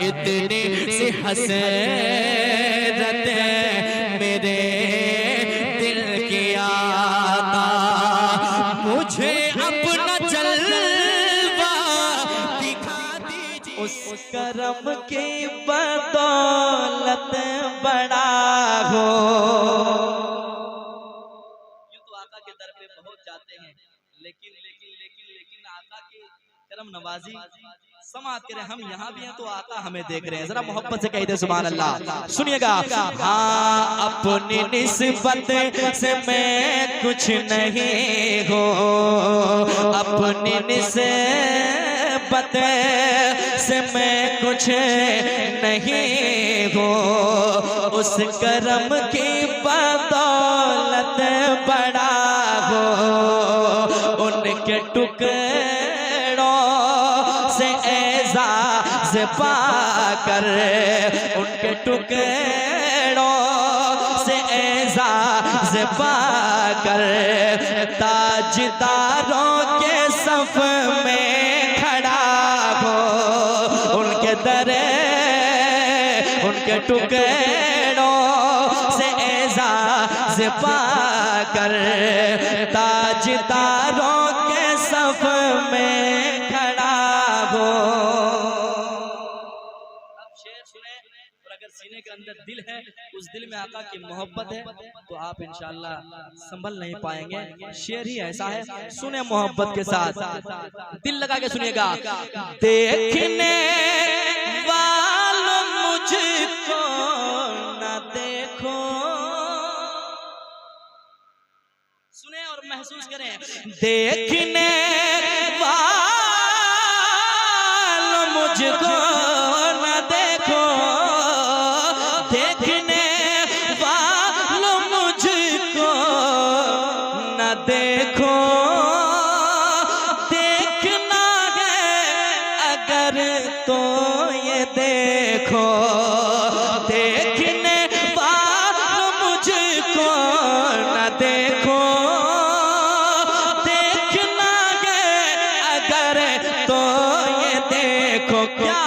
इतनी सी हसरत मेरे दिल की आका, मुझे अपना जलवा दिखा दीजिए। उस करम की बदौलत बड़ा हो। यूं तो आका के दर पे पहुंच जाते हैं, लेकिन आका की करम नवाजी समात करें। हम यहाँ भी हैं तो आका हमें देख रहे हैं। जरा मोहब्बत से कहते सुभान अल्लाह। सुनिएगा, हाँ अपनी निस्बत से मैं कुछ नहीं हूँ, अपनी निस्बत से मैं कुछ नहीं हूँ, उस करम की बदौलत बड़ा हो। उनके टुकड़ों से एजाज़ पाकर, उनके टुकड़ों से एजाज़ पाकर, ताजदारों के सफ में खड़ा हो। उनके दरे, उनके टुकड़ों से एजाज़ पाकर, ताजदारों के सफ में खड़ा हो। अब शेर सुने, और अगर सीने के अंदर दिल है, उस दिल में आका की मोहब्बत है, तो आप इंशाअल्लाह संभल नहीं पाएंगे। शेर ही ऐसा है, सुने मोहब्बत के साथ, दिल लगा के सुनिएगा। देखने वालों मुझको न देखो, सुने और महसूस करें। देखने वालों मुझको न देखो, देखने वालों मुझको न देखो, देखना है अगर तो ये देखो। देखने वालों मुझको न देखो, देखना है अगर तो ये देखो। क्या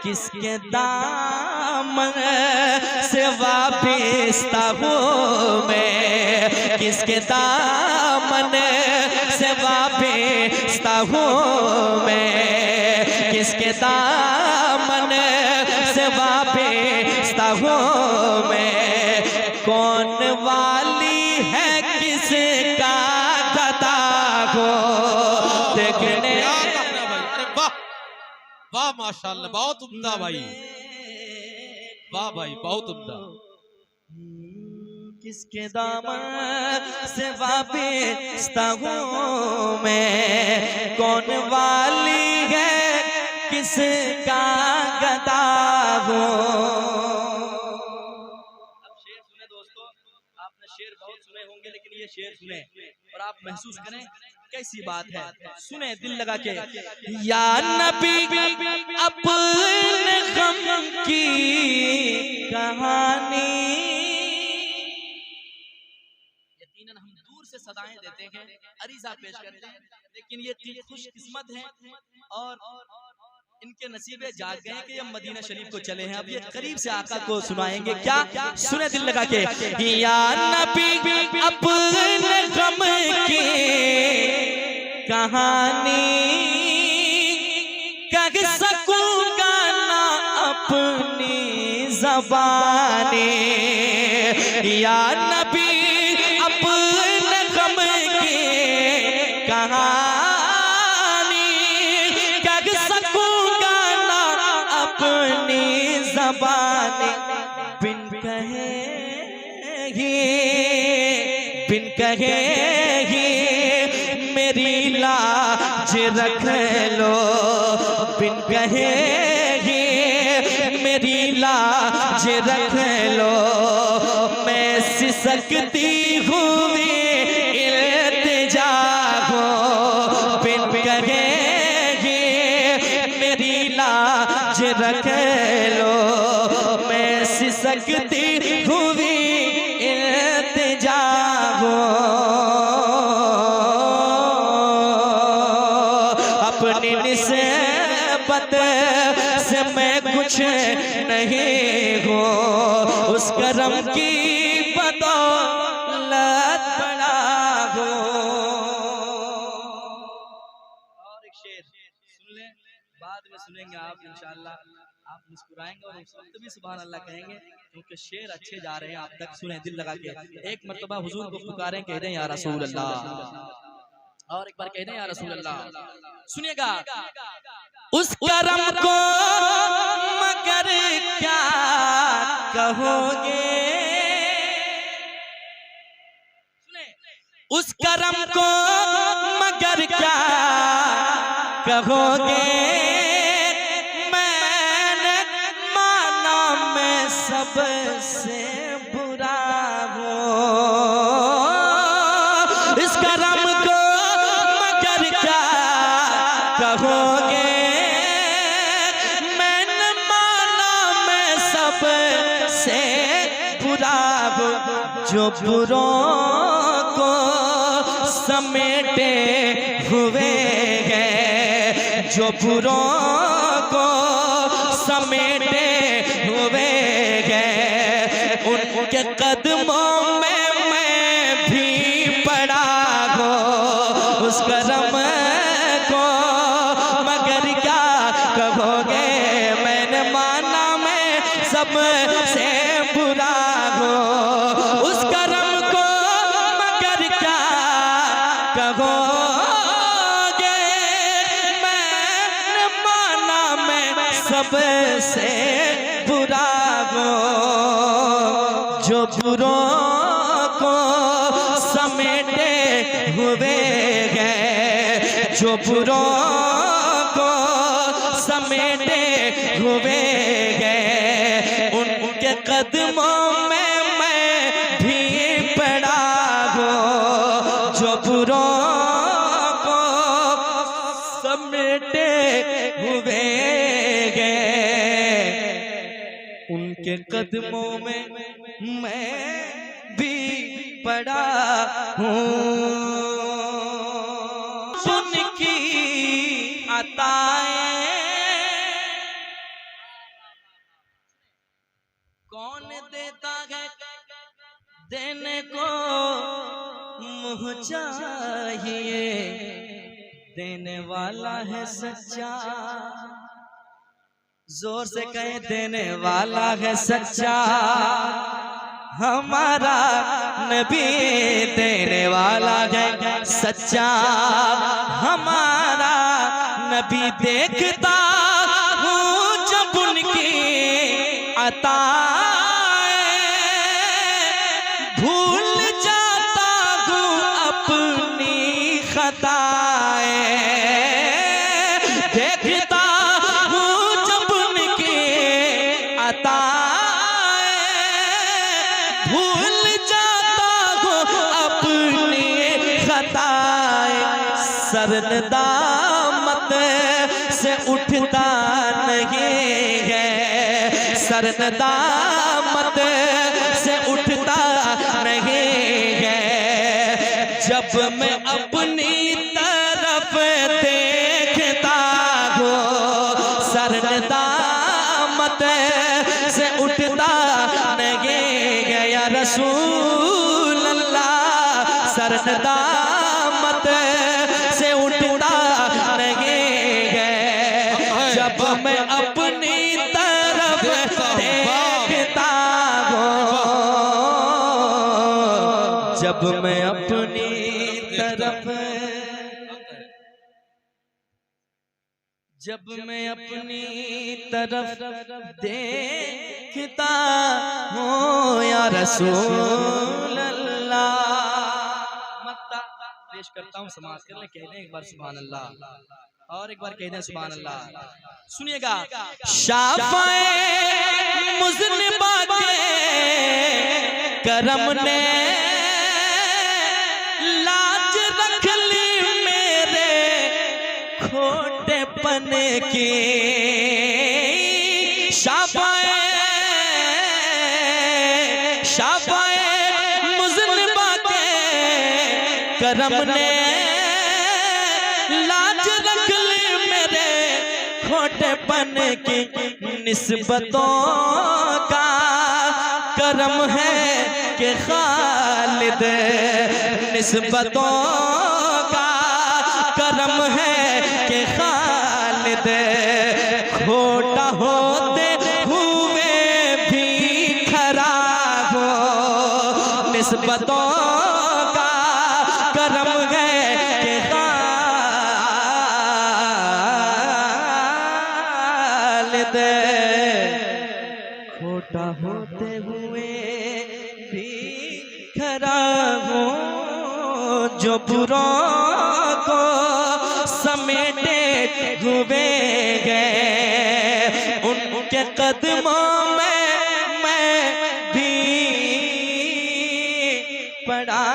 किसके दामन से वाबिस्ता हूँ मैं, किसके दामन से वाबिस्ता हूँ मैं, किसके दामन से वाबिस्ता हूँ मैं। कौन वाली है किसका गदा हो देखने। वाह माशाअल्लाह, बहुत उम्दा भाई, वाह भाई बहुत उम्दा। किसके दामन से वाबिस्ता हूँ मैं, कौन वाली है किसका गदा हो। अब शेर सुने दोस्तों, आपने शेर बहुत सुने होंगे, लेकिन ये शेर सुने और आप महसूस करें कैसी बात है। सुने दिल लगा के। या नबी अपने गम की कहानी, यकीनन हम दूर से सदाएं देते हैं, अरीजा पेश करते हैं, लेकिन ये खुशकिस्मत है और इनके नसीबे जाग गए कि ये मदीना शरीफ को चले हैं। अब ये करीब से आका को सुनाएंगे। क्या सुने दिल लगा के। या नबी अपने गम की कहानी कह सकूंगा ना अपनी ज़बानी। या नबी अपने गम की कहानी कह सकूंगा ना अपनी ज़बानी। बिन कहे ही मेरी लाज रख लो, बिन कहे ही मेरी लाज रख लो। मैं सिसकती हुई इल्तिजा हो, बिन कहे ही मेरी लाज रख लो। मैं सिसकती हुई इल्तिजा हो। अपनी निस्बत से मैं कुछ कुछ नहीं हो, उस करम की बदौलत बड़ा हो। और एक शेर सुन लें, बाद में सुनेंगे आप इंशाअल्लाह, आप मुस्कुराएंगे और उस वक्त भी सुभान अल्लाह कहेंगे, क्योंकि शेर अच्छे जा रहे हैं। आप तक सुने दिल लगा के, एक मर्तबा हुजूर को पुकारें, कह दें या रसूल अल्लाह, और एक बार कह दें या रसूल अल्लाह। सुनिएगा, उस करम को मगर क्या कहोगे, उस करम को मगर क्या कहोगे, मैंने माना मैं सबसे बुरा हूँ, इस करम को मगर क्या कहोगे, मैंने माना मैं सबसे बुरा हूँ। जो बुरों को समेटे हुए हैं, जो बुरों को समेटे हुए हैं, उनके कदमों में मैं भी पड़ा हूँ, उस करम को मगर क्या कहोगे, मैंने माना मैं सबसे बुरा हूँ, उस करम को मगर क्या कहोगे, मैंने माना मैं सबसे बुरा हूँ। जो बुरों को समेटे हुए हैं, जो बुरों को समेटे हुए हैं, उनके कदमों में मैं भी पड़ा हूँ। जो बुरों को समेटे हुए हैं, उनके कदमों में मैं भी पड़ा हूँ। उनकी अताएं कौन देता है, देने को मुँह चाहिए, देने वाला है सच्चा, जोर से कहे देने वाला है सच्चा, हमारा नबी देने वाला है सच्चा, हमारा नबी देखता हूँ जब उनकी अताएं, भूल जाता हूँ अपनी खताएं, देखता हूँ जब उनकी अताएं, भूल जाता हूँ अपनी खताएं, सरनदामत से उठता नहीं है, सरनदामत से उठता नहीं है, जब मैं अपनी तरफ देखता हूँ, सरनदामत से उठता नहीं है, या रसूल अल्लाह, सरनदामत से उठता नहीं है, जब मैं अपनी तरफ देखता हूँ, जब मैं अपनी तरफ, जब मैं अपनी तरफ देखता हूँ, या रसूल अल्लाह। मत्ता पेश करता हूँ, समाज कर ले, कह दें एक बार सुभान अल्लाह, और एक बार कह दें सुभान अल्लाह। सुनिएगा, शाफ़ाए मुज़निबा के करम ने लाज रख ली मेरे खोटेपन की, शाफ़ाए मुज़निबा के करम ने लाज रख ली मेरे खोटे छोटेपन की निस्बतों का करम है कि खालिद, निस्बतों का करम है कि खालिद, खोटा होते हुए भी खरा हो, निस्बतों का करम है कि खालिद, खोटा होते हुए भी खरा हो, जो बुरों को समेटे हुए गए उनके कदमों में मैं भी पड़ा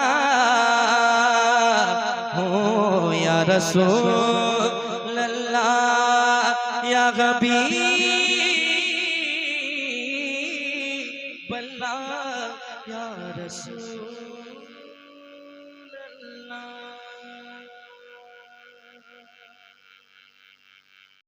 हूँ। या रसूल अल्लाह या हबीब अल्लाह या रसूल